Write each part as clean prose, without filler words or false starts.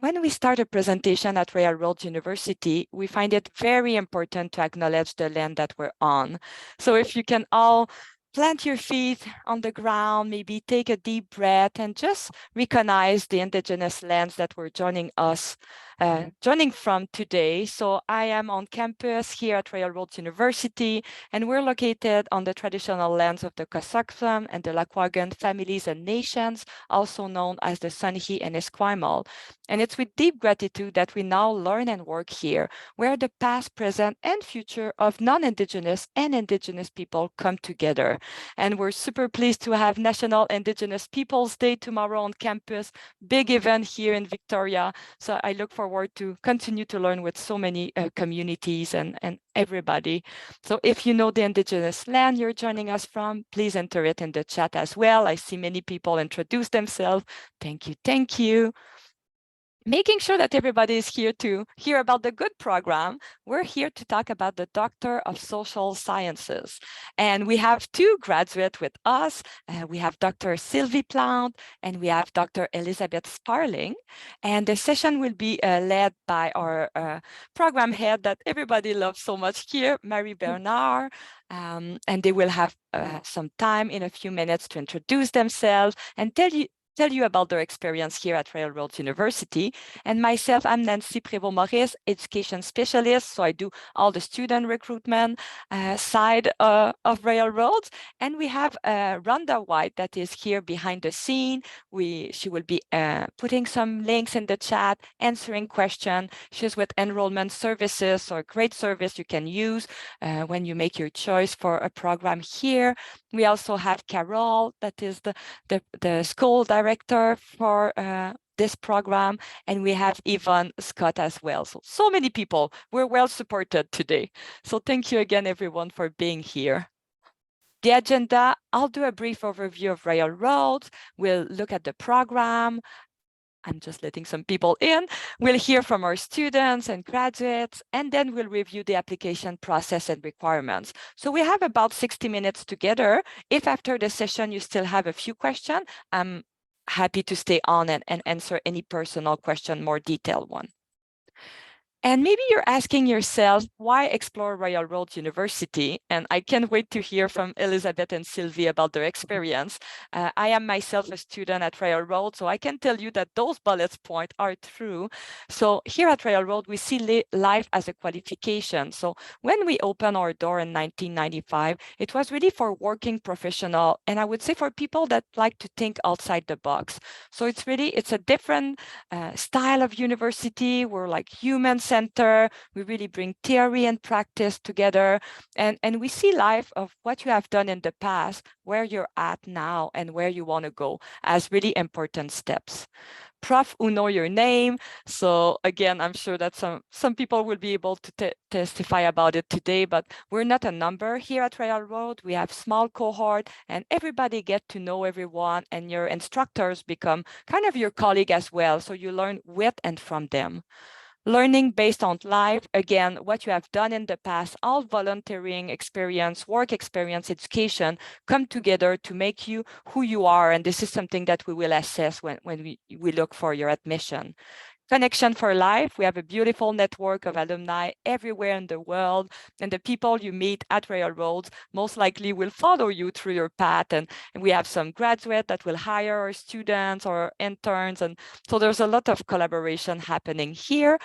When we start a presentation at Royal Road University, we find it very important to acknowledge the land that we're on. So if you can all plant your feet on the ground, maybe take a deep breath and just recognize the indigenous lands that we're joining from today. So I am on campus here at Royal Roads University, and we're located on the traditional lands of the Cossacton and the Lekwungen families and nations, also known as the Songhe and Esquimalt. And it's with deep gratitude that we now learn and work here, where the past, present, and future of non-Indigenous and Indigenous people come together. And we're super pleased to have National Indigenous Peoples Day tomorrow on campus, big event here in Victoria. So I look forward to continue to learn with so many communities and everybody. So if you know the Indigenous land you're joining us from, please enter it in the chat as well. I see many people introduce themselves. Thank you, thank you. Making sure that everybody is here to hear about the good program, we're here to talk about the Doctor of Social Sciences. And we have two graduates with us. We have Dr. Sylvie Plante and we have Dr. Elizabeth Sparling. And the session will be led by our program head that everybody loves so much here, Marie Bernard. And they will have some time in a few minutes to introduce themselves and tell you about their experience here at Royal Roads University. And myself, I'm Nancy Prévost-Maurice, education specialist. So I do all the student recruitment side of Royal Roads. And we have Rhonda White that is here behind the scene. She will be putting some links in the chat, answering questions. She's with Enrollment Services, so a great service you can use when you make your choice for a program here. We also have Carol, that is the school director for this program, and we have Yvonne Scott as well. So many people. We're well supported today. So thank you again, everyone, for being here. The agenda, I'll do a brief overview of Royal Roads. We'll look at the program. I'm just letting some people in. We'll hear from our students and graduates, and then we'll review the application process and requirements. So we have about 60 minutes together. If after the session you still have a few questions, I'm happy to stay on and answer any personal question, more detailed one. And maybe you're asking yourself, why explore Royal Roads University? And I can't wait to hear from Elizabeth and Sylvie about their experience. I am myself a student at Royal Roads, so I can tell you that those bullet points are true. So here at Royal Roads, we see life as a qualification. So when we opened our door in 1995, it was really for working professional, and I would say for people that like to think outside the box. So it's a different style of university. We're like human center. We really bring theory and practice together. And we see life of what you have done in the past, where you're at now, and where you want to go as really important steps. Prof who know your name. So again, I'm sure that some people will be able to testify about it today, but we're not a number here at Royal Road. We have small cohort and everybody get to know everyone, and your instructors become kind of your colleague as well. So you learn with and from them. Learning based on life, again, what you have done in the past, all volunteering experience, work experience, education come together to make you who you are. And this is something that we will assess when we look for your admission. Connection for life. We have a beautiful network of alumni everywhere in the world, and the people you meet at Royal Roads most likely will follow you through your path. And we have some graduates that will hire our students or interns, and so there's a lot of collaboration happening here.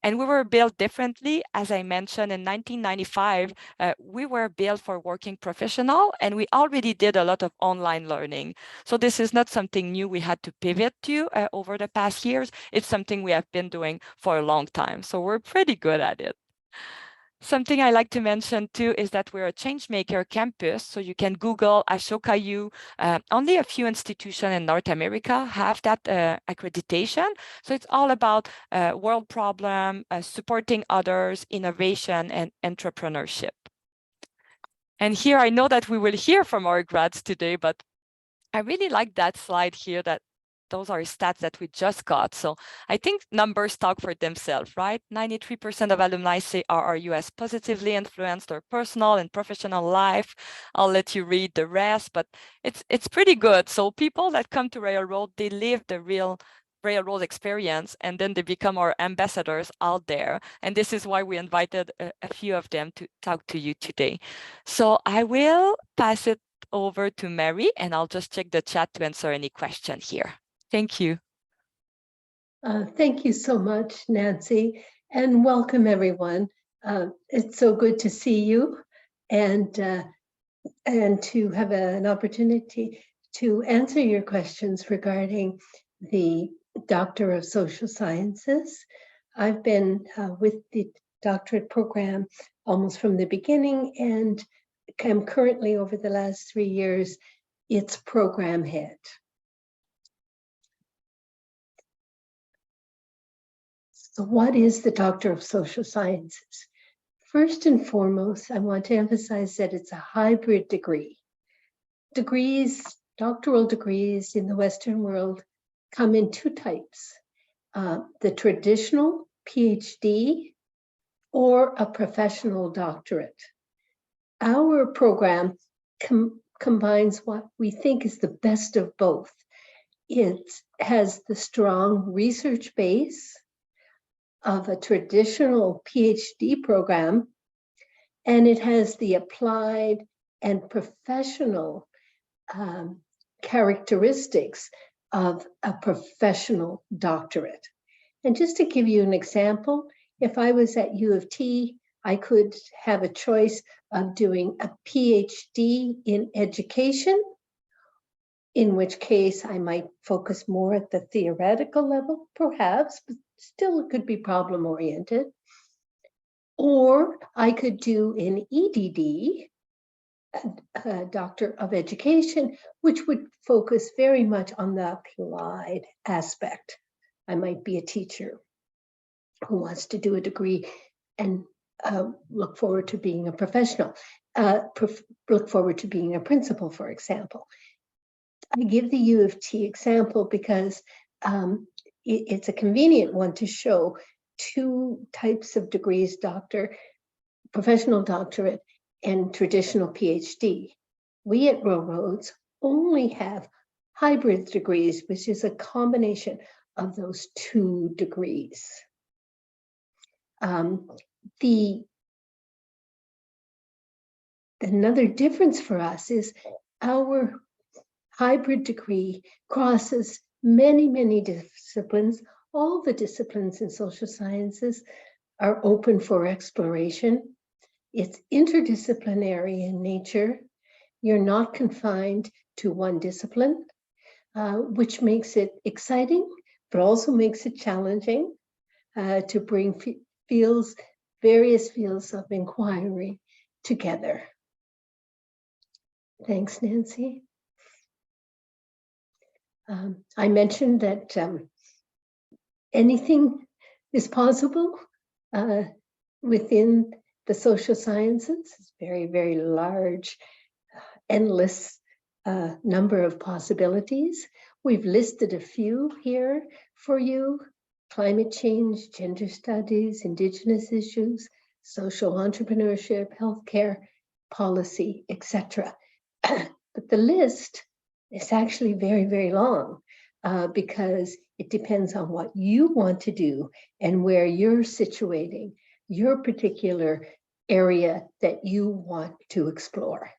And we were built differently. As I mentioned, in 1995, we were built for working professional, and we already did a lot of online learning. So this is not something new we had to pivot to over the past years. It's something we have been doing for a long time. So we're pretty good at it. Something I like to mention too is that we're a changemaker campus. So you can Google Ashoka U. Only a few institutions in North America have that accreditation. So it's all about world problem, supporting others, innovation, and entrepreneurship. And here I know that we will hear from our grads today, but I really like that slide here that those are stats that we just got. So I think numbers talk for themselves, right? 93% of alumni say RRU has positively influenced their personal and professional life. I'll let you read the rest, but it's pretty good. So people that come to Royal Road, they live the real railroad experience, and then they become our ambassadors out there. And this is why we invited a few of them to talk to you today. So I will pass it over to Mary, and I'll just check the chat to answer any question here. Thank you. Thank you so much, Nancy, and welcome everyone. It's so good to see you and to have an opportunity to answer your questions regarding the Doctor of Social Sciences. I've been with the doctorate program almost from the beginning, and I'm currently, over the last 3 years, its program head. So what is the Doctor of Social Sciences? First and foremost, I want to emphasize that it's a hybrid degree. Degrees, doctoral degrees in the Western world come in two types, the traditional PhD or a professional doctorate. Our program combines what we think is the best of both. It has the strong research base of a traditional PhD program, and it has the applied and professional characteristics of a professional doctorate. And just to give you an example, if I was at U of T, I could have a choice of doing a PhD in education, in which case I might focus more at the theoretical level, perhaps, but still it could be problem-oriented. Or I could do an EDD, a Doctor of Education, which would focus very much on the applied aspect. I might be a teacher who wants to do a degree and look forward to being a professional, look forward to being a principal, for example. I give the U of T example because it's a convenient one to show two types of degrees, professional doctorate and traditional PhD. We at Railroads only have hybrid degrees, which is a combination of those two degrees. Another difference for us is our hybrid degree crosses many, many disciplines. All the disciplines in social sciences are open for exploration. It's interdisciplinary in nature. You're not confined to one discipline, which makes it exciting, but also makes it challenging to bring various fields of inquiry together. Thanks, Nancy. I mentioned that anything is possible within the social sciences. It's very, very large, endless number of possibilities. We've listed a few here for you: climate change, gender studies, Indigenous issues, social entrepreneurship, healthcare, policy, etc. But the list is actually very, very long because it depends on what you want to do and where you're situating your particular area that you want to explore.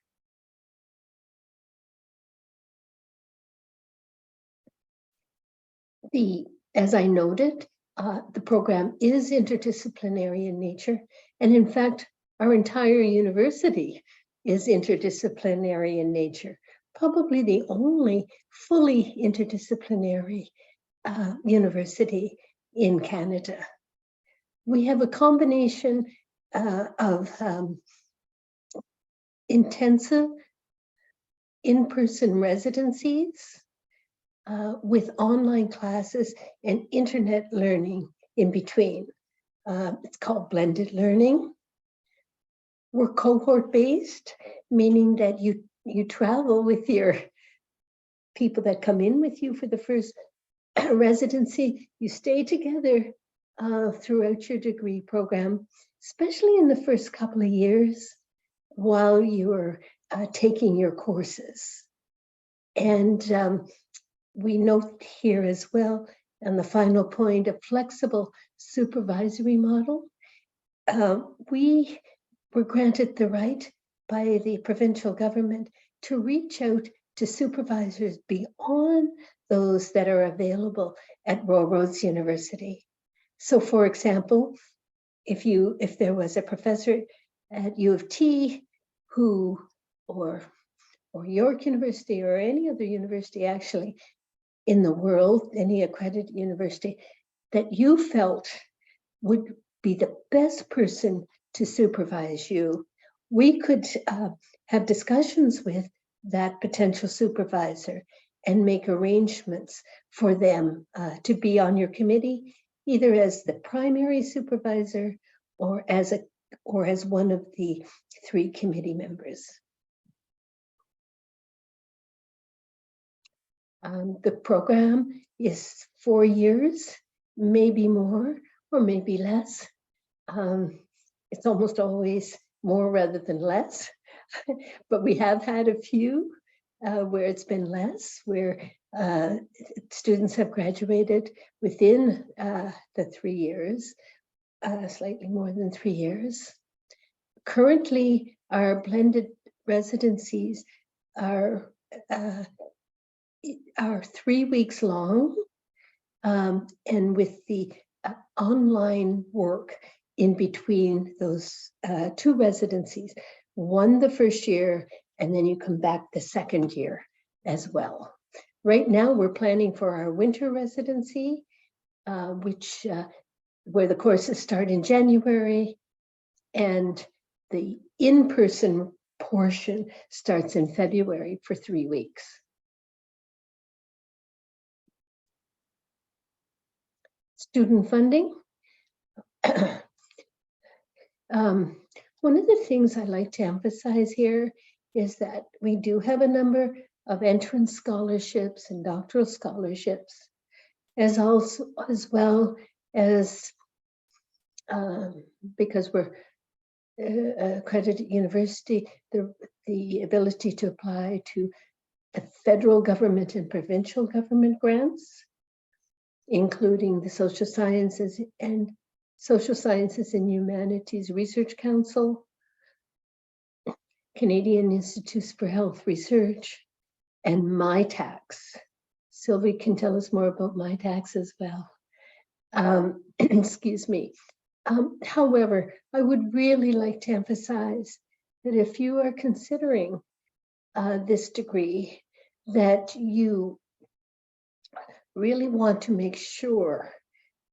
As I noted, the program is interdisciplinary in nature, and in fact, our entire university is interdisciplinary in nature. Probably the only fully interdisciplinary university in Canada. We have a combination of intensive in-person residencies with online classes and internet learning in between. It's called blended learning. We're cohort-based, meaning that you travel with your people that come in with you for the first residency. You stay together throughout your degree program, especially in the first couple of years while you're taking your courses. And we note here as well And the final point, a flexible supervisory model. We were granted the right by the provincial government to reach out to supervisors beyond those that are available at Royal Roads University. So for example, if there was a professor at U of T who, or York University or any other university actually in the world, any accredited university, that you felt would be the best person to supervise you, we could have discussions with that potential supervisor and make arrangements for them to be on your committee, either as the primary supervisor or as one of the 3 committee members. The program is 4 years, maybe more or maybe less. It's almost always more rather than less, but we have had a few where it's been less, where students have graduated within the 3 years, slightly more than 3 years. Currently, our blended residencies are 3 weeks long, and with the online work in between those 2 residencies, one the first year, and then you come back the second year as well. Right now, we're planning for our winter residency, where the courses start in January, and the in-person portion starts in February for 3 weeks. Student funding. One of the things I like to emphasize here is that we do have a number of entrance scholarships and doctoral scholarships, as well as because we're accredited university, the ability to apply to the federal government and provincial government grants, including the Social Sciences and Humanities Research Council, Canadian Institutes for Health Research, and MyTax. Sylvie can tell us more about MyTax as well. Excuse me. However, I would really like to emphasize that if you are considering this degree, that you really want to make sure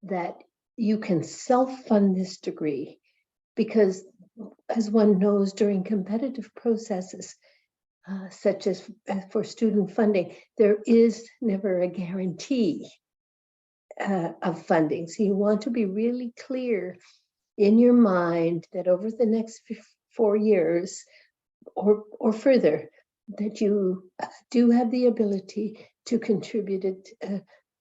that you can self-fund this degree, because as one knows, during competitive processes, such as for student funding, there is never a guarantee of funding. So you want to be really clear in your mind that over the next 4 years or further, that you do have the ability to contribute it.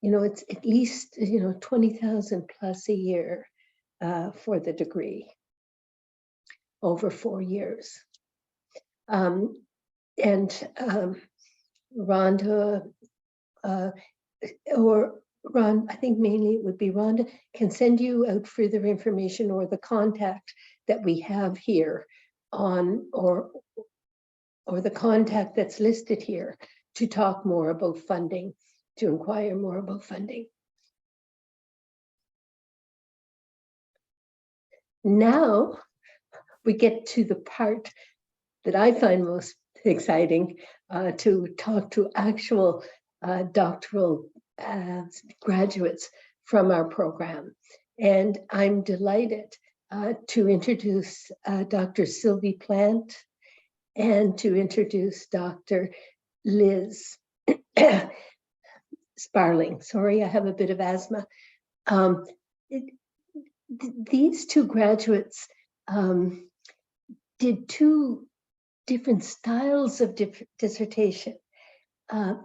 It's at least 20,000 plus a year for the degree over 4 years. Rhonda, or Ron, I think mainly it would be Rhonda, can send you out further information or the contact that we have here on, or the contact that's listed here to talk more about funding, to inquire more about funding. Now we get to the part that I find most exciting, to talk to actual doctoral graduates from our program. And I'm delighted to introduce Dr. Sylvie Plante and to introduce Dr. Liz Sparling. Sorry, I have a bit of asthma. These 2 graduates did 2 different styles of dissertation.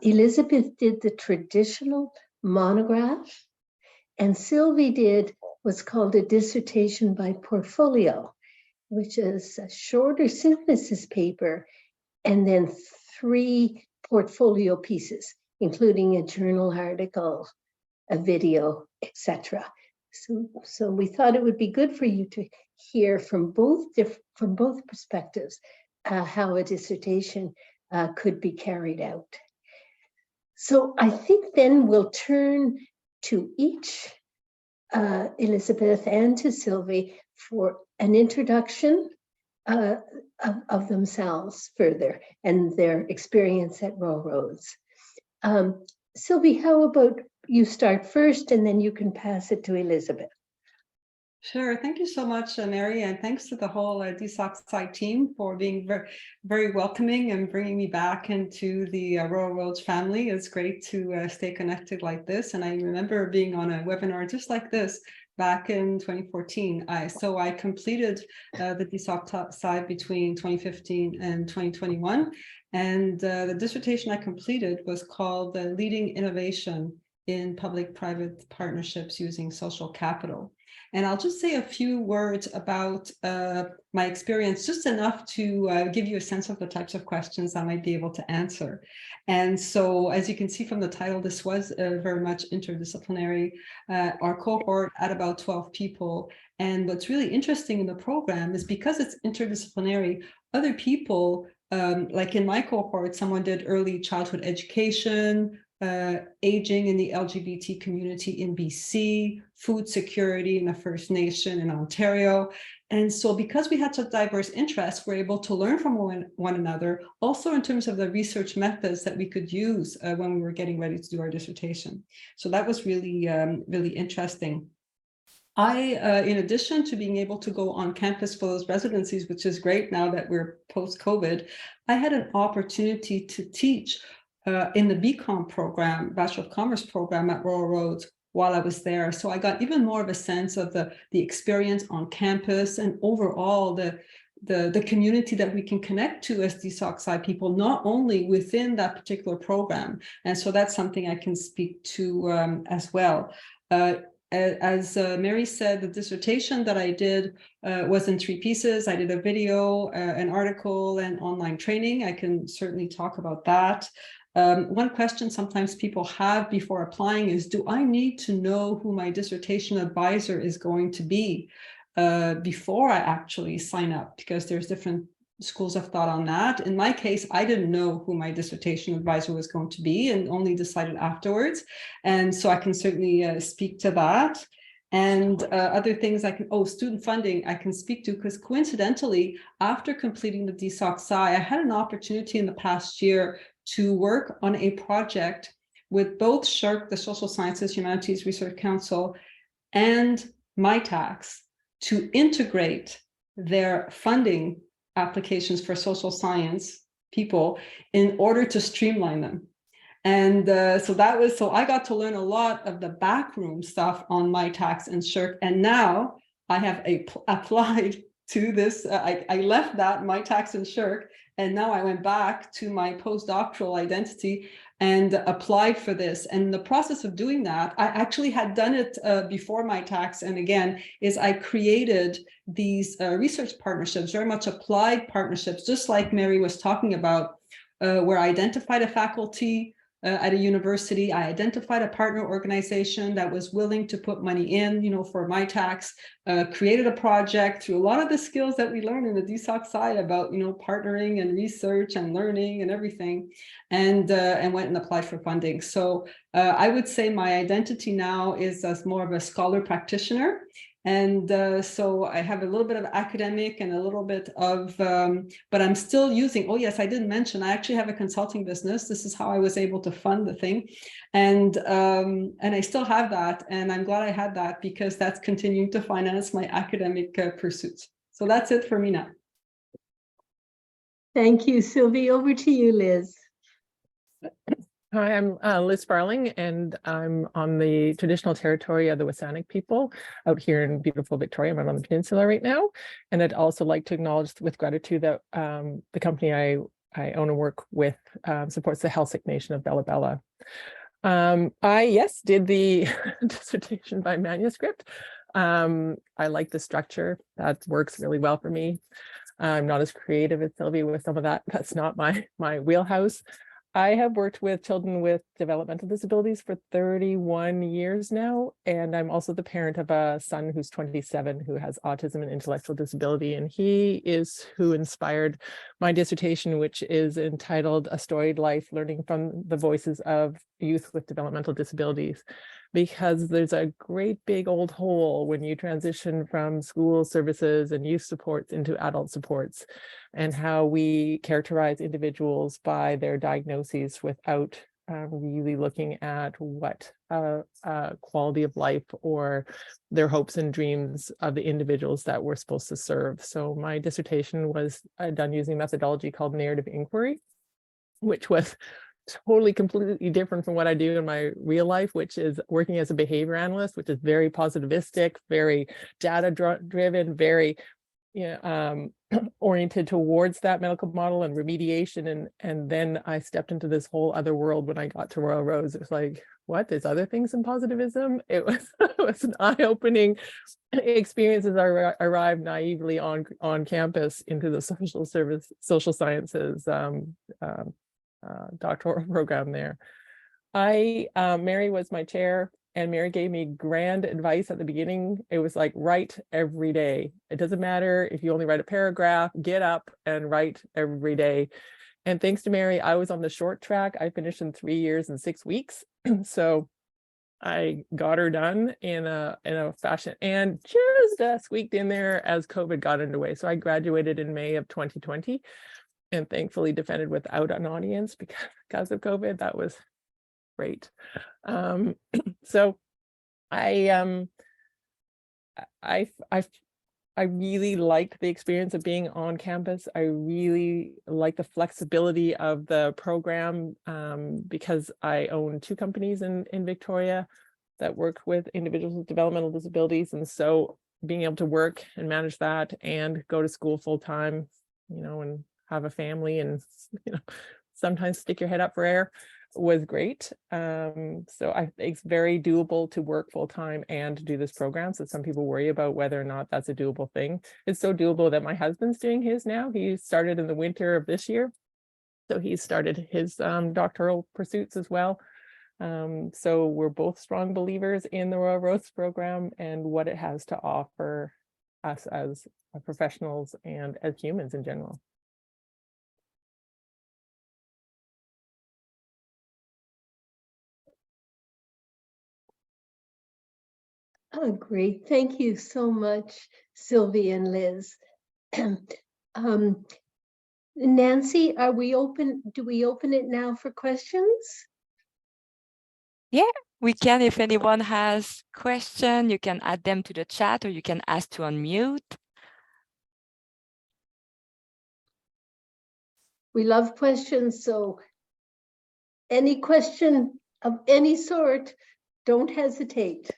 Elizabeth did the traditional monograph, and Sylvie did what's called a dissertation by portfolio, which is a shorter synthesis paper, and then 3 portfolio pieces, including a journal article a video, etc. So we thought it would be good for you to hear from both perspectives how a dissertation could be carried out. So I think then we'll turn to each Elizabeth and to Sylvie for an introduction of themselves further and their experience at Royal Roads. Sylvie, how about you start first and then you can pass it to Elizabeth? Sure. Thank you so much, Mary, and thanks to the whole DSocSci team for being very, very welcoming and bringing me back into the Royal Roads family. It's great to stay connected like this. And I remember being on a webinar just like this back in 2014. So I completed the DSocSci between 2015 and 2021. And the dissertation I completed was called Leading Innovation in Public-Private Partnerships Using Social Capital. And I'll just say a few words about my experience, just enough to give you a sense of the types of questions I might be able to answer. And so, as you can see from the title, this was very much interdisciplinary. Our cohort had about 12 people. And what's really interesting in the program is because it's interdisciplinary, other people, like in my cohort, someone did early childhood education, aging in the LGBT community in BC, food security in the First Nation in Ontario. And so because we had such diverse interests, we're able to learn from one another, also in terms of the research methods that we could use when we were getting ready to do our dissertation. So that was really, really interesting. In addition to being able to go on campus for those residencies, which is great now that we're post-COVID, I had an opportunity to teach in the BCom program, Bachelor of Commerce program at Royal Roads while I was there. So I got even more of a sense of the experience on campus and overall the community that we can connect to as DSocSci people, not only within that particular program. And so that's something I can speak to as well. As Mary said, the dissertation that I did was in 3 pieces. I did a video, an article, and online training. I can certainly talk about that. One question sometimes people have before applying is, do I need to know who my dissertation advisor is going to be before I actually sign up? Because there's different schools of thought on that. In my case, I didn't know who my dissertation advisor was going to be and only decided afterwards. And so I can certainly speak to that. And other things student funding I can speak to, because coincidentally, after completing the DSocSci, I had an opportunity in the past year to work on a project with both SSHRC, the Social Sciences Humanities Research Council, and MyTax to integrate their funding applications for social science people in order to streamline them. And so I got to learn a lot of the backroom stuff on MyTax and SSHRC. And now I have applied to this. I left that MyTax and SSHRC, and now I went back to my postdoctoral identity and applied for this. And in the process of doing that, I actually had done it before MyTax. And again, I created these research partnerships, very much applied partnerships, just like Mary was talking about, where I identified a faculty at a university. I identified a partner organization that was willing to put money in, for MyTax, created a project through a lot of the skills that we learned in the DSocSci about, partnering and research and learning and everything, and went and applied for funding. So I would say my identity now is as more of a scholar practitioner. And so I have a little bit of academic and a little bit of, but I'm still using, oh yes, I didn't mention, I actually have a consulting business. This is how I was able to fund the thing. And I still have that. And I'm glad I had that because that's continuing to finance my academic pursuits. So that's it for me now. Thank you, Sylvie. Over to you, Liz. Hi, I'm Liz Sparling, and I'm on the traditional territory of the Wasanic people out here in beautiful Victoria. I'm on the peninsula right now. And I'd also like to acknowledge with gratitude that the company I own and work with supports the Helsik Nation of Bella Bella. I did the dissertation by manuscript. I like the structure. That works really well for me. I'm not as creative as Sylvie with some of that. That's not my wheelhouse. I have worked with children with developmental disabilities for 31 years now, and I'm also the parent of a son who's 27 who has autism and intellectual disability, and he is who inspired my dissertation, which is entitled A Storied Life, Learning from the Voices of Youth with Developmental Disabilities, because there's a great big old hole when you transition from school services and youth supports into adult supports, and how we characterize individuals by their diagnoses without really looking at what quality of life or their hopes and dreams of the individuals that we're supposed to serve. So my dissertation was done using a methodology called narrative inquiry, which was totally completely different from what I do in my real life, which is working as a behavior analyst, which is very positivistic, very data driven, very oriented towards that medical model and remediation. And then I stepped into this whole other world when I got to Royal Roads. It was like, what, there's other things in positivism? It was an eye-opening experience as I arrived naively on campus into the social sciences doctoral program there. Mary was my chair, and Mary gave me grand advice at the beginning. It was like, write every day. It doesn't matter if you only write a paragraph, get up and write every day. And thanks to Mary, I was on the short track. I finished in 3 years and 6 weeks. So I got her done in a fashion, and just squeaked in there as COVID got underway. So I graduated in May of 2020 and thankfully defended without an audience because of COVID. That was great. So I really liked the experience of being on campus. I really like the flexibility of the program because I own 2 companies in Victoria that work with individuals with developmental disabilities. And so being able to work and manage that and go to school full time, and have a family and, sometimes stick your head up for air was great. So it's very doable to work full time and do this program. So some people worry about whether or not that's a doable thing. It's so doable that my husband's doing his now. He started in the winter of this year. So he started his doctoral pursuits as well. So we're both strong believers in the Royal Roads program and what it has to offer us as professionals and as humans in general. Oh, great. Thank you so much, Sylvie and Liz. Nancy, do we open it now for questions? Yeah, we can. If anyone has question, you can add them to the chat or you can ask to unmute. We love questions, so any question of any sort, don't hesitate.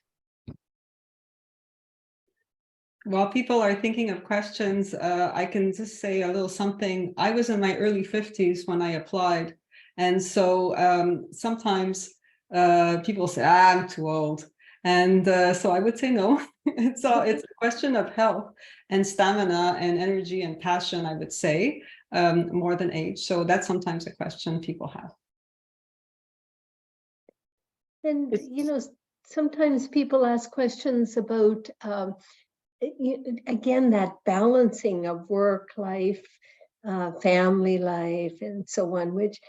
While people are thinking of questions, I can just say a little something. I was in my early 50s when I applied. And so sometimes people say, I'm too old. And so I would say no. It's a question of health and stamina and energy and passion, I would say, more than age. So that's sometimes a question people have. And, sometimes people ask questions about again, that balancing of work life, family life, and so on, which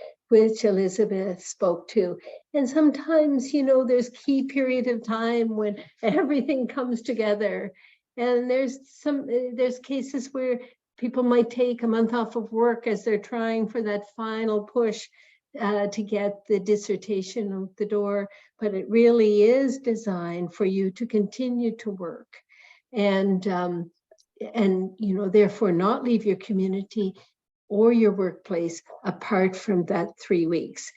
Elizabeth spoke to. And sometimes, there's key period of time when everything comes together. And there's cases where people might take a month off of work as they're trying for that final push to get the dissertation out the door. But it really is designed for you to continue to work. And therefore not leave your community or your workplace apart from that 3 weeks.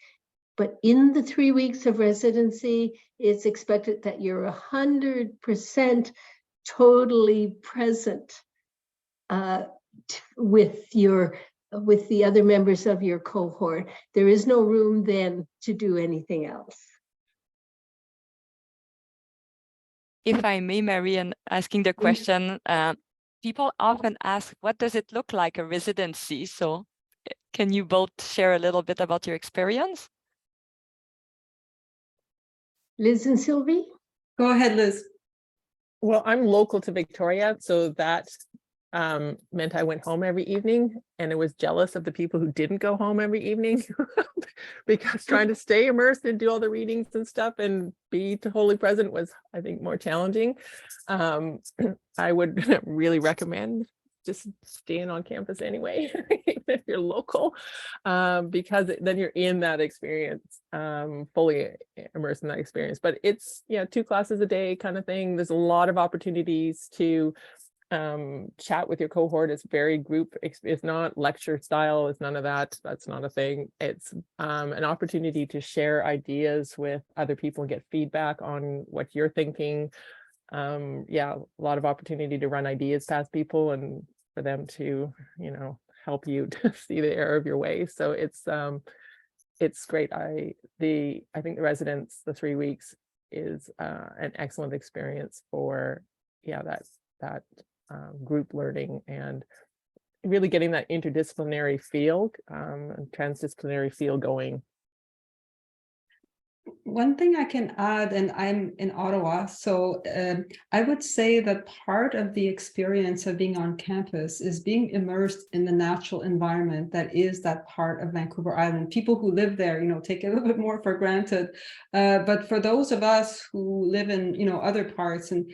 But in the 3 weeks of residency, it's expected that you're 100% totally present with the other members of your cohort. There is no room then to do anything else. If I may, Marian, asking the question, people often ask, what does it look like, a residency? So Can you both share a little bit about your experience? Liz and Sylvie? Go ahead, Liz. Well, I'm local to Victoria, so that meant I went home every evening, and I was jealous of the people who didn't go home every evening because trying to stay immersed and do all the readings and stuff and be totally present was, I think, more challenging. I would really recommend just staying on campus anyway, if you're local, because then you're in that experience, fully immersed in that experience. But it's 2 classes a day kind of thing. There's a lot of opportunities to chat with your cohort. It's very group, it's not lecture style, it's none of that. That's not a thing. It's an opportunity to share ideas with other people and get feedback on what you're thinking. A lot of opportunity to run ideas past people and for them to help you to see the error of your way. So it's great. I think the residence, the 3 weeks, is an excellent experience for that group learning and really getting that interdisciplinary feel and transdisciplinary feel going. One thing I can add, and I'm in Ottawa, so I would say that part of the experience of being on campus is being immersed in the natural environment that is that part of Vancouver Island. People who live there, take it a little bit more for granted. But for those of us who live in, other parts, and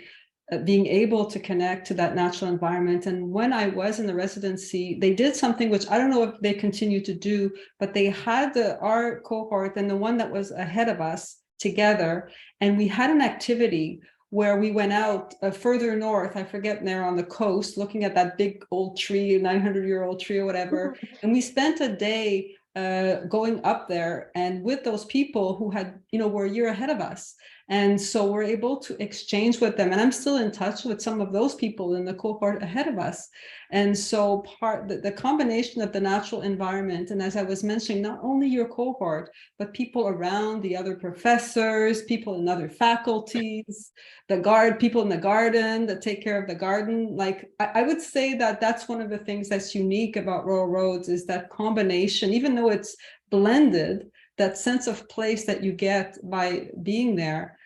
being able to connect to that natural environment. And when I was in the residency, they did something which I don't know if they continue to do, but they had our cohort and the one that was ahead of us together. And we had an activity where we went out further north, I forget, there on the coast, looking at that big old tree, 900-year-old tree or whatever. And we spent a day going up there and with those people who had, were a year ahead of us. And so we're able to exchange with them. And I'm still in touch with some of those people in the cohort ahead of us. And so the combination of the natural environment, and as I was mentioning, not only your cohort, but people around, the other professors, people in other faculties, people in the garden that take care of the garden. Like, I would say that that's one of the things that's unique about Royal Roads, is that combination, even though it's blended, that sense of place that you get by being there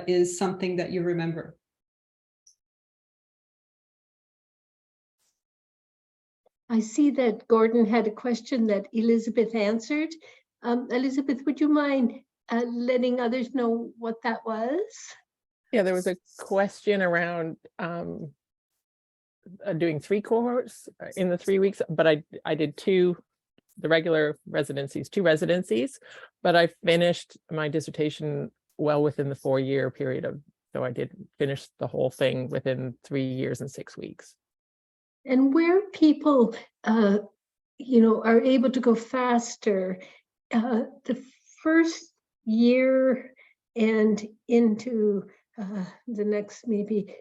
is something that you remember. I see that Gordon had a question that Elizabeth answered. Elizabeth, would you mind letting others know what that was? Yeah, there was a question around doing 3 cohorts in the 3 weeks, but I did 2, the regular residencies, 2 residencies, but I finished my dissertation well within the 4-year period so I did finish the whole thing within 3 years and 6 weeks. And where people, are able to go faster, the first year and into the next maybe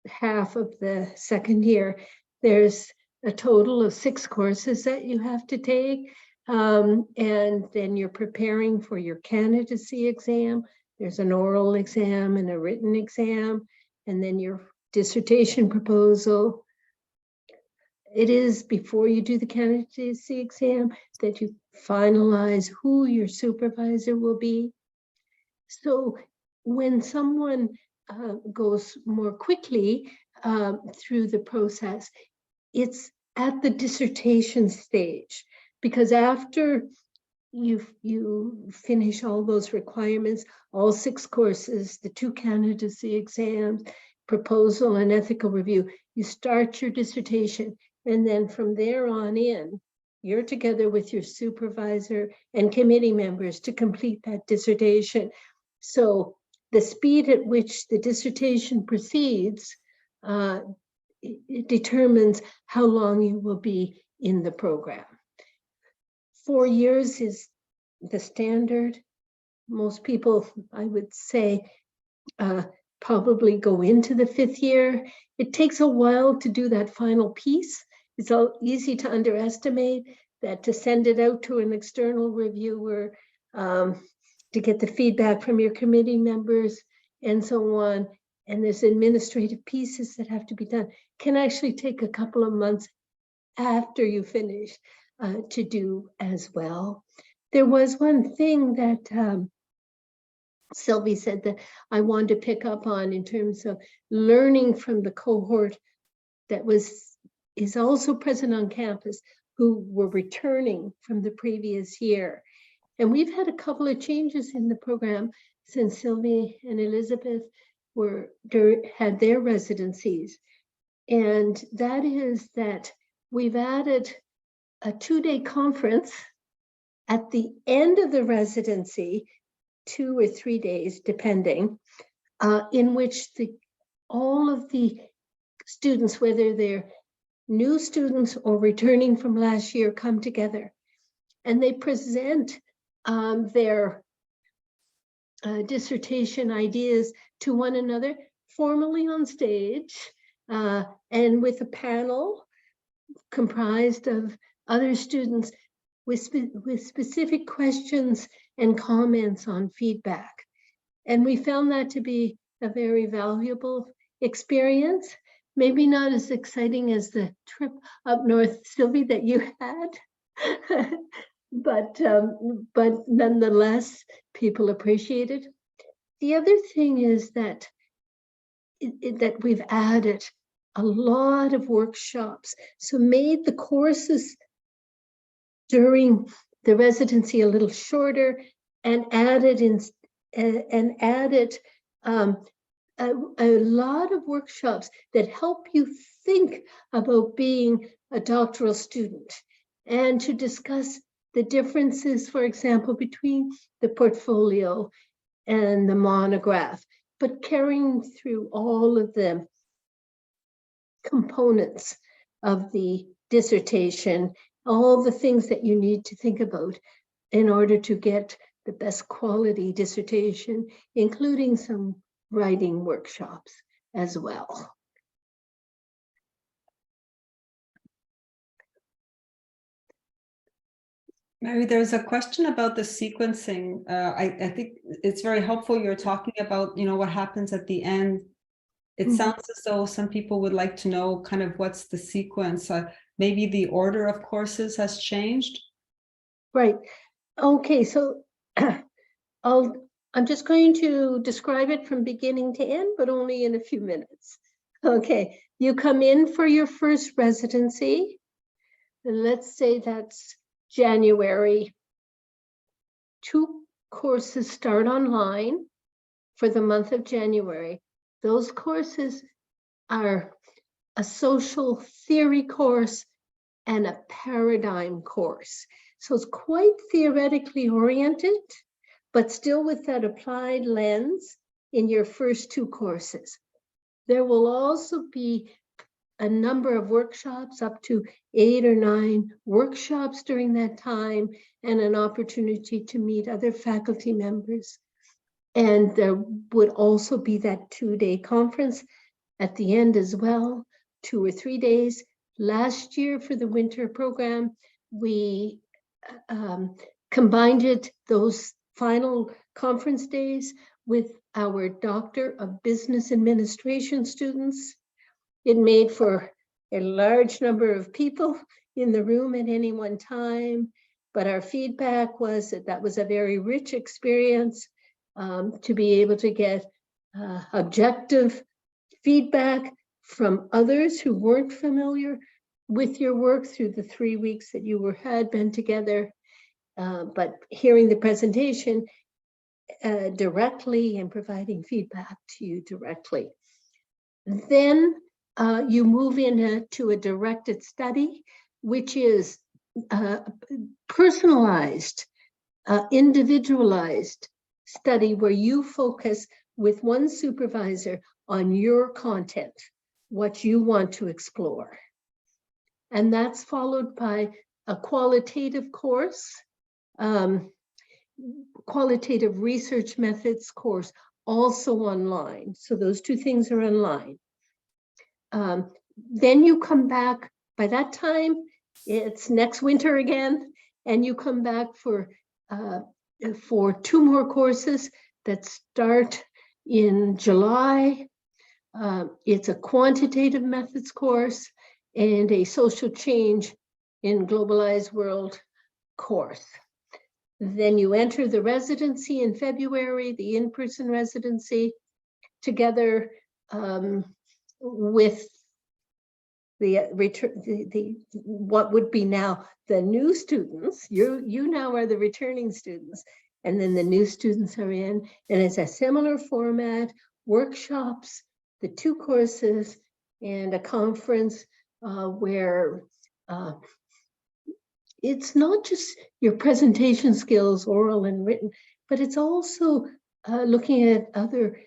half of the second year, there's a total of 6 courses that you have to take. And then you're preparing for your candidacy exam. There's an oral exam and a written exam, and then your dissertation proposal. It is before you do the candidacy exam that you finalize who your supervisor will be. So when someone goes more quickly through the process, it's at the dissertation stage, because after you finish all those requirements, all 6 courses, the 2 candidacy exams, proposal and ethical review, you start your dissertation. And then from there on in, you're together with your supervisor and committee members to complete that dissertation. So the speed at which the dissertation proceeds, it determines how long you will be in the program. 4 years is the standard. Most people, I would say, probably go into the 5th year. It takes a while to do that final piece. It's all easy to underestimate that, to send it out to an external reviewer, to get the feedback from your committee members and so on. And there's administrative pieces that have to be done, can actually take a couple of months after you finish. to do as well. There was one thing that Sylvie said that I wanted to pick up on in terms of learning from the cohort that is also present on campus, who were returning from the previous year. And we've had a couple of changes in the program since Sylvie and Elizabeth had their residencies. And that is that we've added a 2-day conference at the end of the residency, 2 or 3 days, depending, in which all of the students, whether they're new students or returning from last year, come together and they present their dissertation ideas to one another formally on stage, and with a panel comprised of other students with specific questions and comments on feedback. And we found that to be a very valuable experience. Maybe not as exciting as the trip up north, Sylvie, that you had, but nonetheless, people appreciate it. The other thing is that that we've added a lot of workshops, so made the courses during the residency a little shorter, and added a lot of workshops that help you think about being a doctoral student and to discuss the differences, for example, between the portfolio and the monograph, but carrying through all of the components of the dissertation, all the things that you need to think about in order to get the best quality dissertation, including some writing workshops as well. Mary, there's a question about the sequencing. I think it's very helpful. You're talking about, what happens at the end. It sounds as though some people would like to know kind of what's the sequence. Maybe the order of courses has changed. Right. Okay, so I'm just going to describe it from beginning to end, but only in a few minutes. Okay, you come in for your first residency, and let's say that's January. 2 courses start online for the month of January. Those courses are a social theory course and a paradigm course. So it's quite theoretically oriented, but still with that applied lens in your first 2 courses. There will also be a number of workshops, up to 8 or 9 workshops during that time, and an opportunity to meet other faculty members. And there would also be that 2-day conference at the end as well, 2 or 3 days. Last year for the winter program, we combined those final conference days with our Doctor of Business Administration students. It made for a large number of people in the room at any one time, but our feedback was that was a very rich experience, to be able to get objective feedback from others who weren't familiar with your work through the 3 weeks that you had been together, but hearing the presentation directly and providing feedback to you directly. Then you move into a directed study, which is personalized, individualized study where you focus with one supervisor on your content, what you want to explore. And that's followed by a qualitative course, qualitative research methods course, also online. So those 2 things are online. Then you come back, by that time, it's next winter again, and you come back for 2 more courses that start in July. It's a quantitative methods course and a social change in Globalized World course. Then you enter the residency in February, the in-person residency, together with the what would be now the new students. You now are the returning students, and then the new students are in, and it's a similar format, workshops, the 2 courses, and a conference where it's not just your presentation skills, oral and written, but it's also looking at other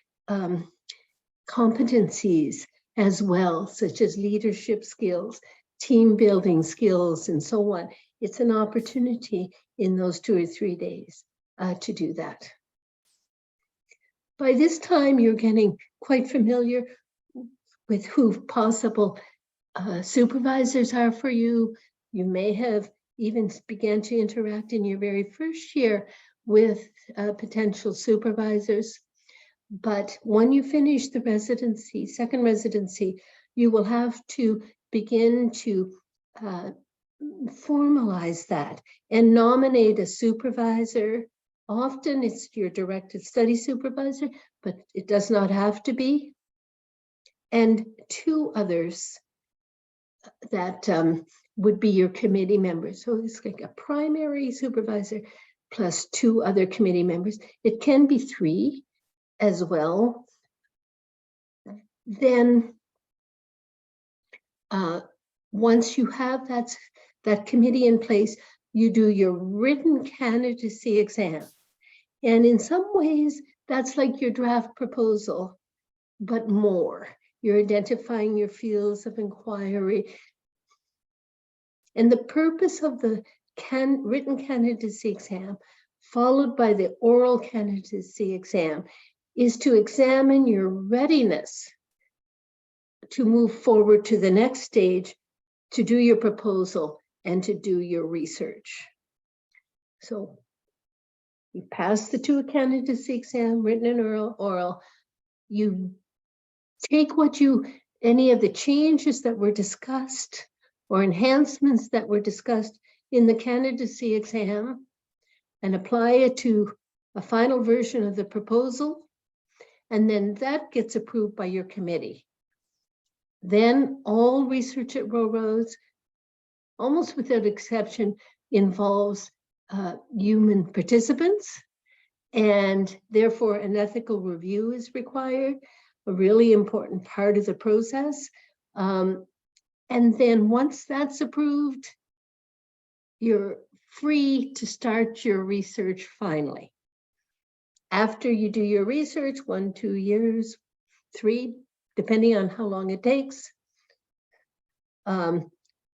competencies as well, such as leadership skills, team building skills, and so on. It's an opportunity in those 2 or 3 days to do that. By this time, you're getting quite familiar with who possible supervisors are for you. You may have even began to interact in your very first year with potential supervisors. But when you finish the residency, second residency, you will have to begin to formalize that and nominate a supervisor. Often it's your directed study supervisor, but it does not have to be. And 2 others that would be your committee members. So it's like a primary supervisor plus 2 other committee members. It can be 3 as well. Then once you have that committee in place, you do your written candidacy exam. And in some ways, that's like your draft proposal, but more. You're identifying your fields of inquiry. And the purpose of the written candidacy exam, followed by the oral candidacy exam, is to examine your readiness to move forward to the next stage, to do your proposal and to do your research. So you pass the 2 candidacy exam, written and oral. You take any of the changes that were discussed or enhancements that were discussed in the candidacy exam and apply it to a final version of the proposal. And then that gets approved by your committee. Then all research at Row Roads, almost without exception, involves human participants, and therefore an ethical review is required, a really important part of the process. And then once that's approved, you're free to start your research finally. After you do your research, 1, 2 years, 3, depending on how long it takes,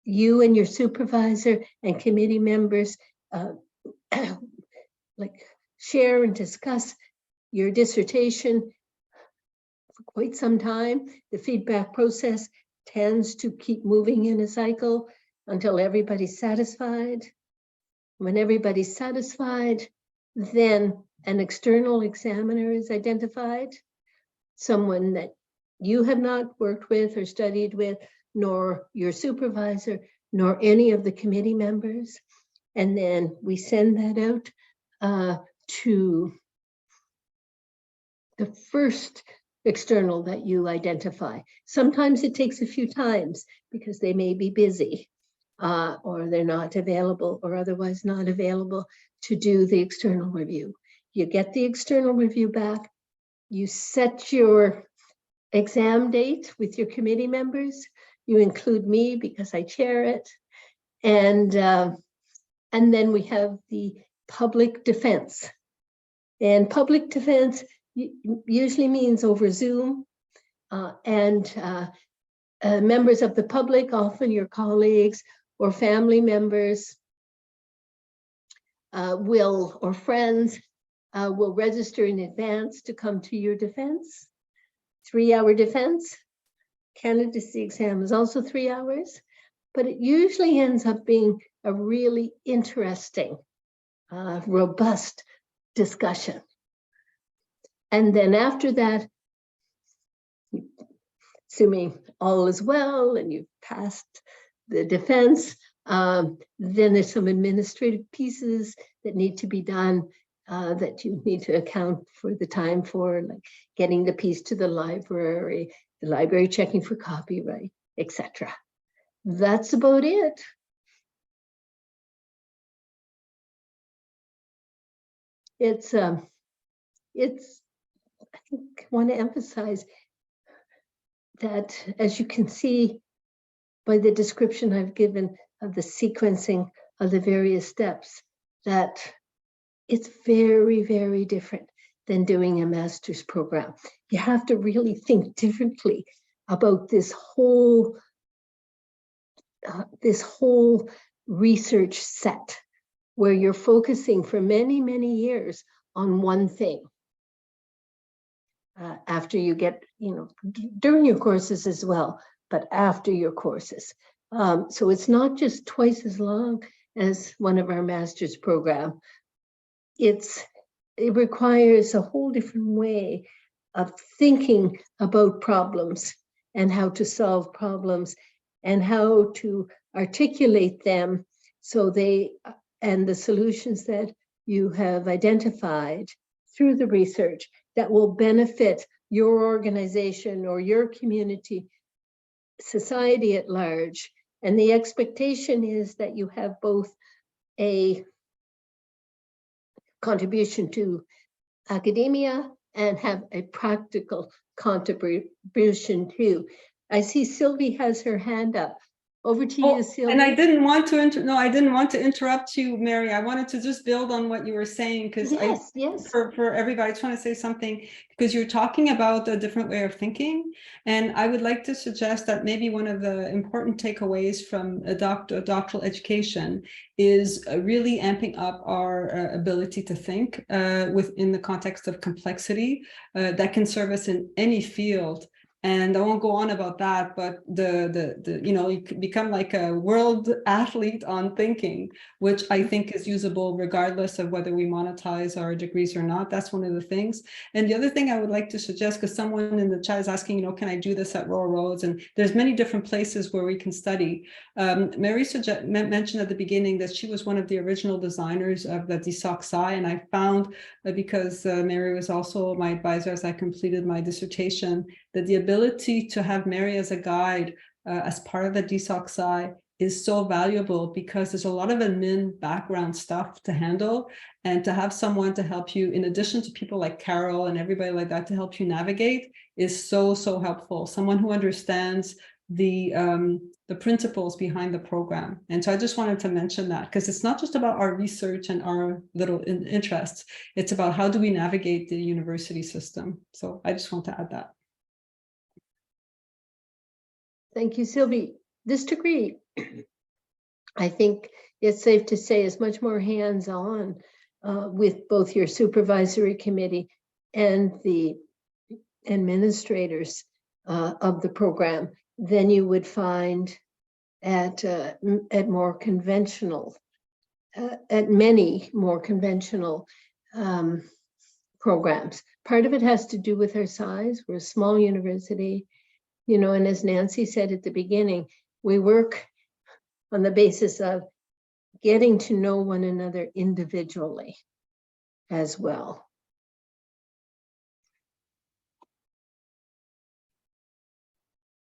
you and your supervisor and committee members share and discuss your dissertation for quite some time. The feedback process tends to keep moving in a cycle until everybody's satisfied. When everybody's satisfied, then an external examiner is identified, someone that you have not worked with or studied with, nor your supervisor, nor any of the committee members. And then we send that out to the first external that you identify. Sometimes it takes a few times because they may be busy or they're not available or otherwise not available to do the external review. You get the external review back, you set your exam date with your committee members, you include me because I chair it, and then we have the public defense. And public defense usually means over Zoom, and members of the public, often your colleagues or family members, or friends, will register in advance to come to your defense. 3-hour defense. Candidacy exam is also 3 hours, but it usually ends up being a really interesting, robust discussion. And then after that, assuming all is well and you've passed the defense, Then there's some administrative pieces that need to be done, that you need to account for the time for, like getting the piece to the library checking for copyright, etc. That's about it. It's I think I want to emphasize that, as you can see by the description I've given of the sequencing of the various steps, that it's very, very different than doing a master's program. You have to really think differently about this whole research set, where you're focusing for many, many years on one thing. After you get, during your courses as well, but after your courses. So it's not just twice as long as one of our master's program. It requires a whole different way of thinking about problems and how to solve problems and how to articulate them so and the solutions that you have identified through the research that will benefit your organization or your community, society at large. And the expectation is that you have both a contribution to academia and have a practical contribution too. I see Sylvie has her hand up. Over to you, Sylvie. And I didn't want to I didn't want to interrupt you, Mary. I wanted to just build on what you were saying, because yes. For everybody, I just want to say something, because you're talking about a different way of thinking. And I would like to suggest that maybe one of the important takeaways from a doctoral education is really amping up our ability to think within the context of complexity that can serve us in any field. And I won't go on about that, but you can become like a world athlete on thinking, which I think is usable regardless of whether we monetize our degrees or not. That's one of the things. And the other thing I would like to suggest, because someone in the chat is asking, can I do this at Royal Roads? And there's many different places where we can study. Mary mentioned at the beginning that she was one of the original designers of the DSocSci, and I found that because Mary was also my advisor as I completed my dissertation, that the ability to have Mary as a guide as part of the DSocSci is so valuable, because there's a lot of admin background stuff to handle, and to have someone to help you, in addition to people like Carol and everybody like that, to help you navigate is so, so helpful. Someone who understands the principles behind the program. And so I just wanted to mention that, because it's not just about our research and our little interests, it's about how do we navigate the university system. So I just want to add that. Thank you, Sylvie. This degree, I think it's safe to say, is much more hands-on with both your supervisory committee and the administrators of the program than you would find at more conventional, at many more conventional programs. Part of it has to do with our size. We're a small university. And as Nancy said at the beginning, we work on the basis of getting to know one another individually as well.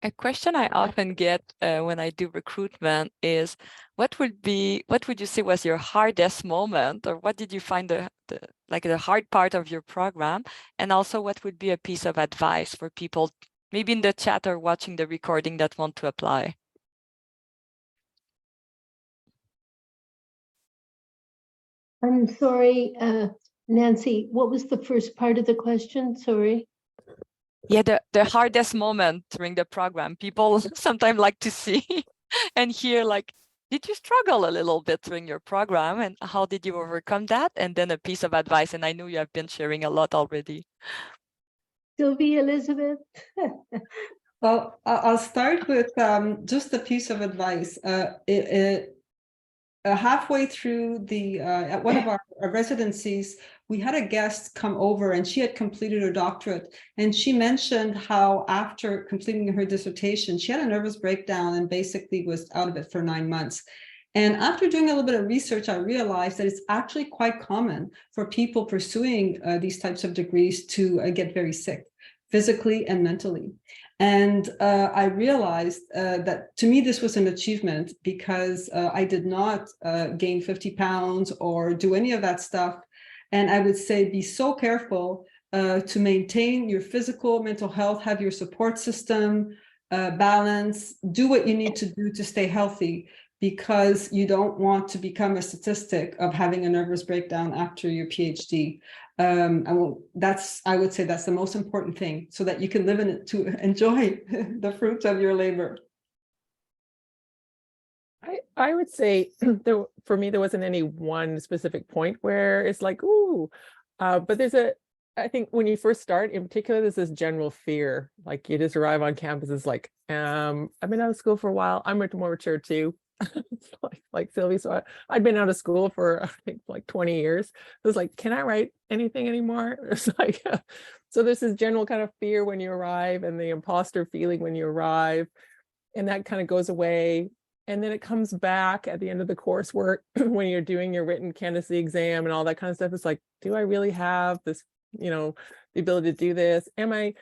A question I often get when I do recruitment is, what would you say was your hardest moment, or what did you find the hard part of your program? And also, what would be a piece of advice for people, maybe in the chat or watching the recording, that want to apply? I'm sorry, Nancy, what was the first part of the question? Sorry. Yeah, the hardest moment during the program. People sometimes like to see and hear, like, did you struggle a little bit during your program, and how did you overcome that? And then a piece of advice. And I know you have been sharing a lot already. Sylvie, Elizabeth? Well, I'll start with just a piece of advice. Halfway through at one of our residencies, we had a guest come over, and she had completed her doctorate. And she mentioned how after completing her dissertation, she had a nervous breakdown and basically was out of it for 9 months. And after doing a little bit of research, I realized that it's actually quite common for people pursuing these types of degrees to get very sick, physically and mentally. And I realized that to me, this was an achievement because I did not gain 50 pounds or do any of that stuff. And I would say be so careful to maintain your physical, mental health, have your support system, balance, do what you need to do to stay healthy, because you don't want to become a statistic of having a nervous breakdown after your PhD. I would say that's the most important thing, so that you can live in it to enjoy the fruits of your labor. I would say for me, there wasn't any one specific point where it's like, ooh, but I think when you first start, in particular, there's this general fear. Like you just arrive on campus, it's like, I've been out of school for a while. I'm more mature too. like Sylvie, so I'd been out of school for I think like 20 years. It was like, can I write anything anymore? It's like, so there's this general kind of fear when you arrive, and the imposter feeling when you arrive, and that kind of goes away. And then it comes back at the end of the coursework when you're doing your written candidacy exam and all that kind of stuff. It's like, do I really have this, the ability to do this? Am I,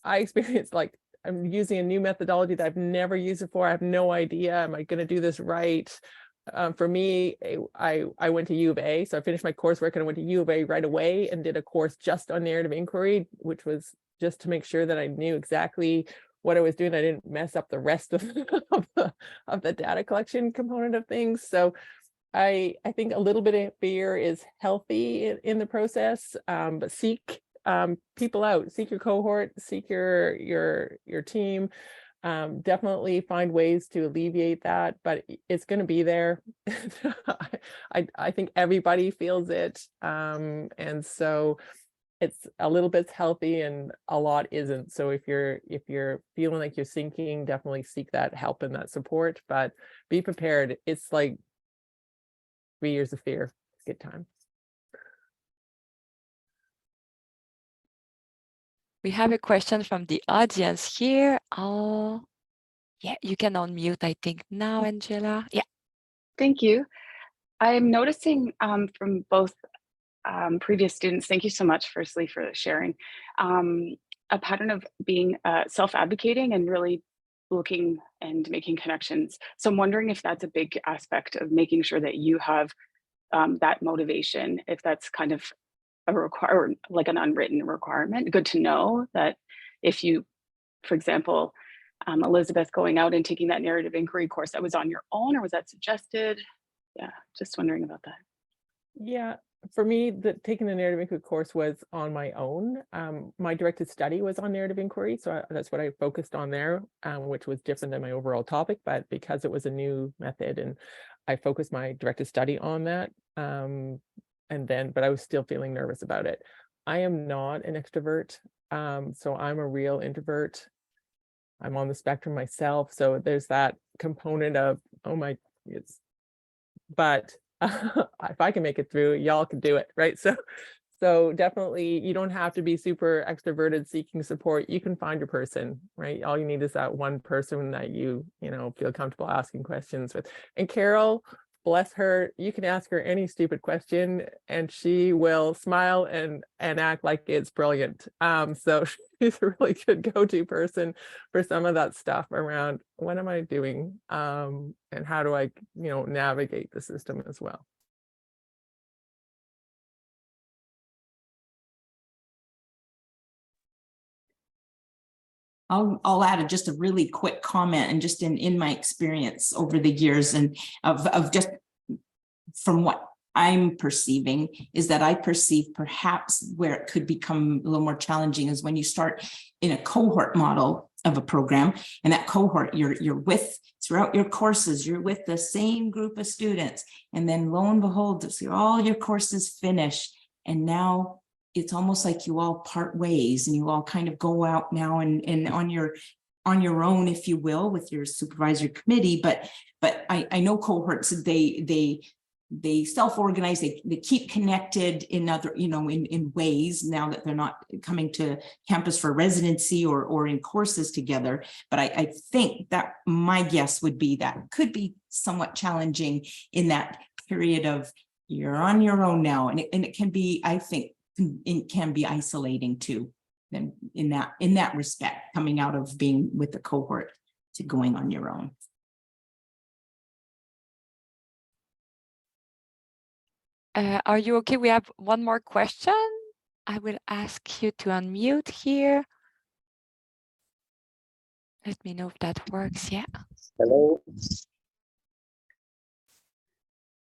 I experienced like, I'm using a new methodology that I've never used before. I have no idea. Am I going to do this right? For me, I went to U of A. So I finished my coursework and I went to U of A right away and did a course just on narrative inquiry, which was just to make sure that I knew exactly what I was doing. I didn't mess up the rest of the data collection component of things. So I think a little bit of fear is healthy in the process, but seek people out, seek your cohort, seek your team. Definitely find ways to alleviate that, but it's going to be there. I think everybody feels it, and so it's a little bit healthy and a lot isn't. So if you're feeling like you're sinking, definitely seek that help and that support, but be prepared. It's like 3 years of fear. It's a good time. We have a question from the audience here. Oh, yeah, you can unmute, I think now, Angela. Yeah. Thank you. I'm noticing from both previous students, thank you so much, firstly, for sharing, a pattern of being self-advocating and really looking and making connections. So I'm wondering if that's a big aspect of making sure that you have that motivation, if that's kind of like an unwritten requirement. Good to know that if you, for example, Elizabeth, going out and taking that narrative inquiry course, that was on your own, or was that suggested? Yeah, just wondering about that. Yeah, for me, taking the narrative inquiry course was on my own. My directed study was on narrative inquiry, so that's what I focused on there, which was different than my overall topic, but because it was a new method, and I focused my directed study on that, but I was still feeling nervous about it. I am not an extrovert, so I'm a real introvert. I'm on the spectrum myself, so there's that component of, but if I can make it through, y'all can do it, right? So definitely, you don't have to be super extroverted seeking support. You can find your person, right? All you need is that one person that you feel comfortable asking questions with. And Carol, bless her, you can ask her any stupid question and she will smile and act like it's brilliant. So she's a really good go-to person for some of that stuff around what am I doing, and how do I navigate the system as well. I'll add just a really quick comment, and just in my experience over the years, and of just from what I'm perceiving, is that I perceive perhaps where it could become a little more challenging is when you start in a cohort model of a program, and that cohort you're with throughout your courses, you're with the same group of students, and then lo and behold, so all your courses finish, and now it's almost like you all part ways and you all kind of go out now and on your own, if you will, with your supervisory committee. But I know cohorts, they self-organize, they keep connected in other, in ways now that they're not coming to campus for residency or in courses together. But I think that my guess would be that could be somewhat challenging in that period of you're on your own now. And it can be, I think, it can be isolating too. Then in that respect, coming out of being with the cohort to going on your own. Are you okay? We have one more question. I will ask you to unmute here. Let me know if that works. Yeah. Hello.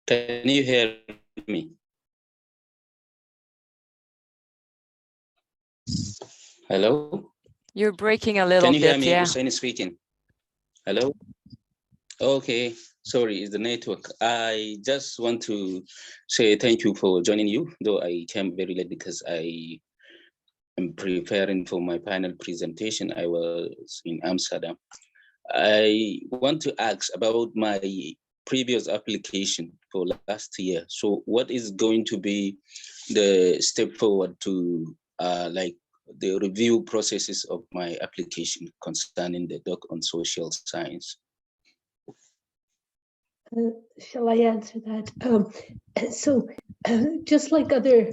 Can you hear me? Hello. You're breaking a little Can you hear bit. me? Yeah. Hussein speaking. Hello. Okay. Sorry, it's the network. I just want to say thank you for joining you, though I came very late because I am preparing for my final presentation. I was in Amsterdam. I want to ask about my previous application for last year. So what is going to be the step forward to like the review processes of my application concerning the doc on social science? Shall I answer that? So just like other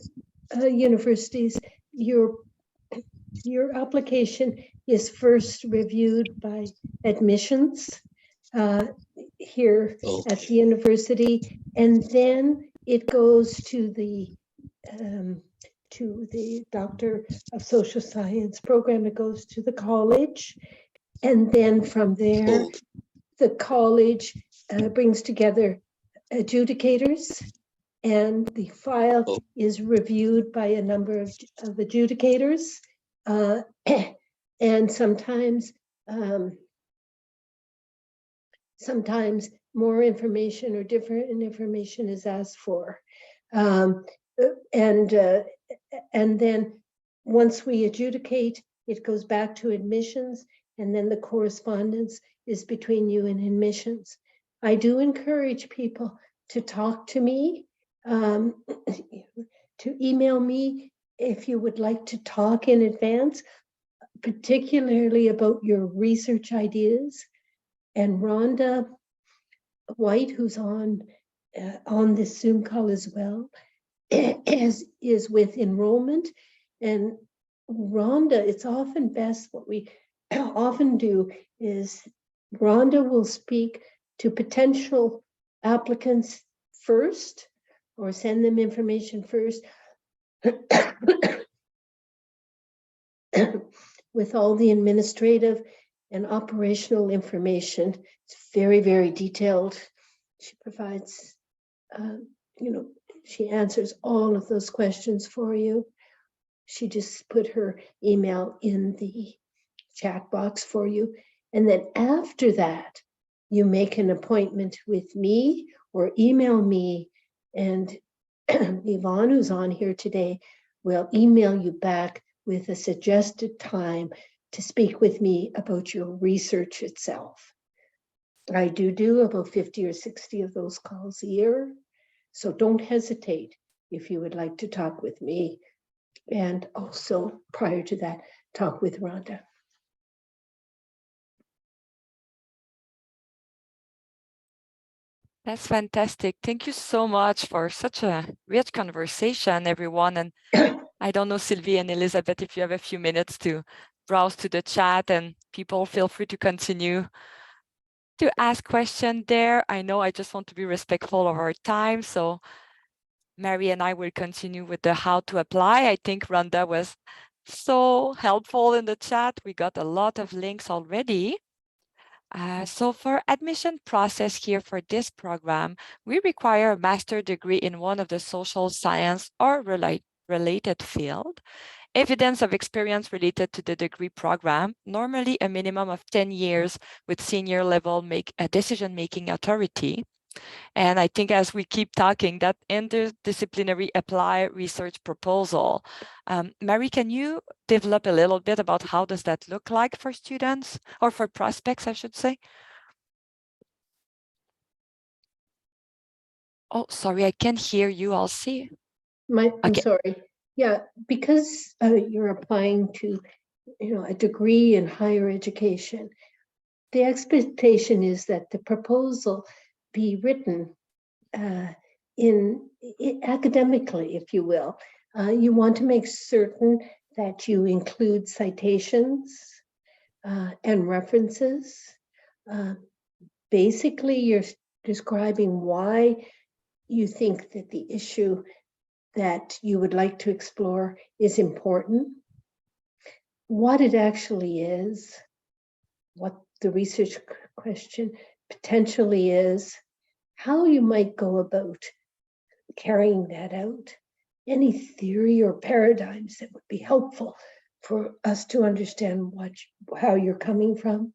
universities, your application is first reviewed by admissions here at the university, and then it goes to the Doctor of Social Science program. It goes to the college, and then from there, the college brings together adjudicators, and the file is reviewed by a number of adjudicators, and sometimes more information or different information is asked for, and then once we adjudicate, it goes back to admissions, and then the correspondence is between you and admissions. I do encourage people to talk to me, to email me if you would like to talk in advance, particularly about your research ideas. And Rhonda White, who's on this Zoom call as well, is with enrollment. And Rhonda, it's often best, what we often do is Rhonda will speak to potential applicants first, or send them information first with all the administrative and operational information. It's very, very detailed. She provides, she answers all of those questions for you. She just put her email in the chat box for you. And then after that, you make an appointment with me or email me, and Yvonne, who's on here today, will email you back with a suggested time to speak with me about your research itself. I do about 50 or 60 of those calls a year, so don't hesitate if you would like to talk with me, and also prior to that, talk with Rhonda. That's fantastic. Thank you so much for such a rich conversation, everyone. And I don't know, Sylvie and Elizabeth, if you have a few minutes to browse to the chat, and people feel free to continue to ask questions there. I know I just want to be respectful of our time. So Mary and I will continue with the how to apply. I think Rhonda was so helpful in the chat. We got a lot of links already. So for admission process here for this program, we require a master's degree in one of the social science or related field, evidence of experience related to the degree program, normally a minimum of 10 years with senior level decision-making authority. And I think as we keep talking, that interdisciplinary apply research proposal. Mary, can you develop a little bit about how does that look like for students, or for prospects, I should say? Oh, sorry, I can't hear you. I'll see. I'm sorry. Yeah, because you're applying to, a degree in higher education, the expectation is that the proposal be written in academically, if you will. You want to make certain that you include citations and references. Basically, you're describing why you think that the issue that you would like to explore is important, what it actually is, what the research question potentially is, how you might go about carrying that out, any theory or paradigms that would be helpful for us to understand how you're coming from.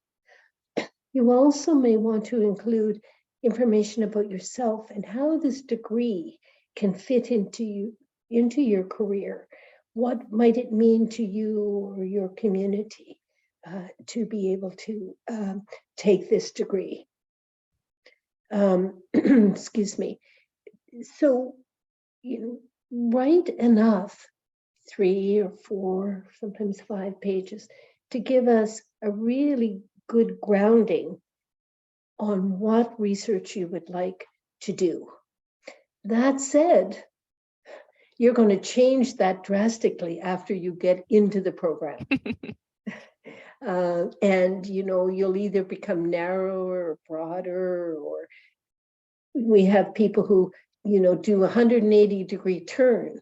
You also may want to include information about yourself and how this degree can fit into your career. What might it mean to you or your community to be able to take this degree? Excuse me. So, write enough, 3 or 4, sometimes 5 pages, to give us a really good grounding on what research you would like to do. That said, you're going to change that drastically after you get into the program. And, you'll either become narrower or broader, or we have people who, do 180-degree turn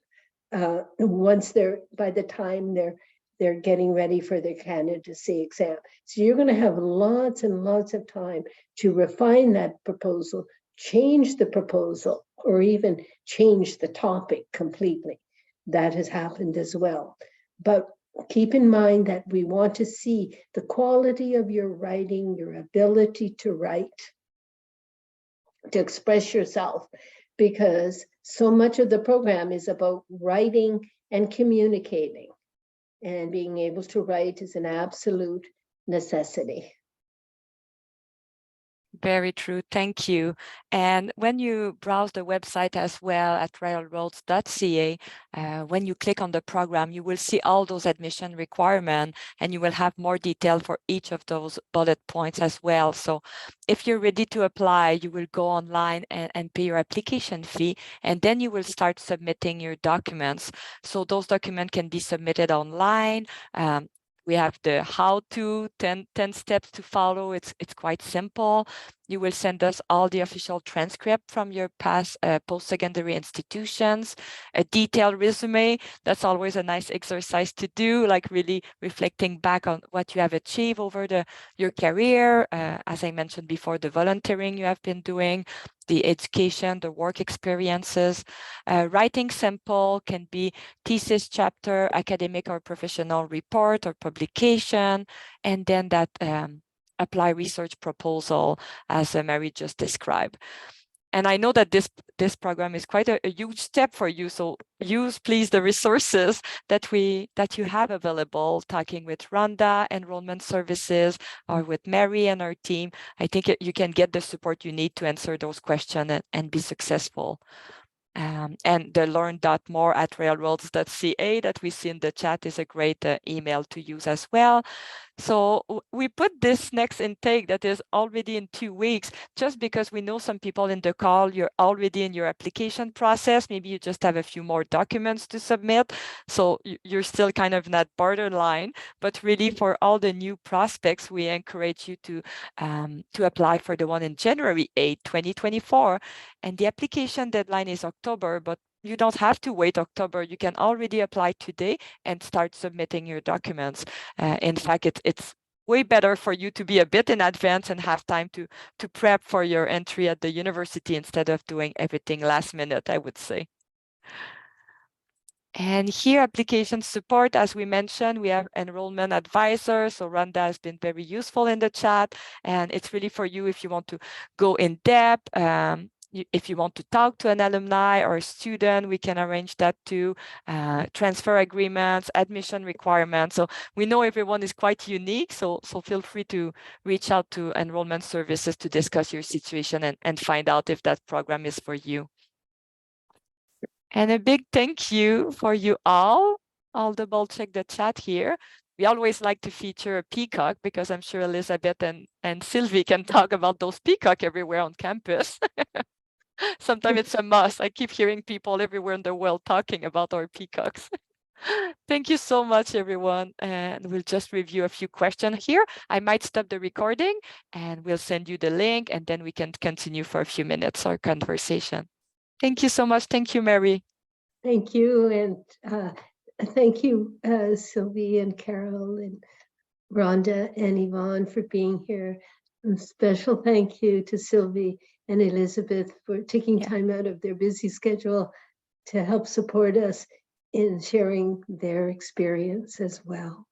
once by the time they're getting ready for their candidacy exam. So you're going to have lots and lots of time to refine that proposal, change the proposal, or even change the topic completely. That has happened as well. But keep in mind that we want to see the quality of your writing, your ability to write, to express yourself, because so much of the program is about writing and communicating, and being able to write is an absolute necessity. Very true. Thank you. And when you browse the website as well at railroads.ca, when you click on the program, you will see all those admission requirements, and you will have more detail for each of those bullet points as well. So if you're ready to apply, you will go online and pay your application fee, and then you will start submitting your documents. So those documents can be submitted online. We have the how-to 10 steps to follow. It's quite simple. You will send us all the official transcript from your past post-secondary institutions, a detailed resume. That's always a nice exercise to do, like really reflecting back on what you have achieved over your career. As I mentioned before, the volunteering you have been doing, the education, the work experiences. Writing sample can be thesis chapter, academic or professional report or publication, and then that apply research proposal, as Mary just described. And I know that this program is quite a huge step for you. So use, please, the resources that you have available, talking with Rhonda, Enrollment Services, or with Mary and her team. I think you can get the support you need to answer those questions and be successful. And the learn.more@railroads.ca that we see in the chat is a great email to use as well. So we put this next intake that is already in 2 weeks, just because we know some people in the call, you're already in your application process. Maybe you just have a few more documents to submit. So you're still kind of in that borderline, but really for all the new prospects, we encourage you to apply for the one in January 8, 2024. And the application deadline is October, but you don't have to wait October. You can already apply today and start submitting your documents. In fact, it's way better for you to be a bit in advance and have time to prep for your entry at the university instead of doing everything last minute, I would say. And here, application support, as we mentioned, we have enrollment advisor. So Rhonda has been very useful in the chat, and it's really for you if you want to go in depth. If you want to talk to an alumni or a student, we can arrange that too. Transfer agreements, admission requirements. So we know everyone is quite unique, so feel free to reach out to Enrollment Services to discuss your situation and find out if that program is for you. And a big thank you for you all. I'll double check the chat here. We always like to feature a peacock because I'm sure Elizabeth and Sylvie can talk about those peacock everywhere on campus. Sometimes it's a must. I keep hearing people everywhere in the world talking about our peacocks. Thank you so much, everyone. And we'll just review a few questions here. I might stop the recording and we'll send you the link and then we can continue for a few minutes our conversation. Thank you so much. Thank you, Mary. Thank you. And thank you, Sylvie and Carol and Rhonda and Yvonne for being here. And special thank you to Sylvie and Elizabeth for taking time out of their busy schedule to help support us in sharing their experience as well.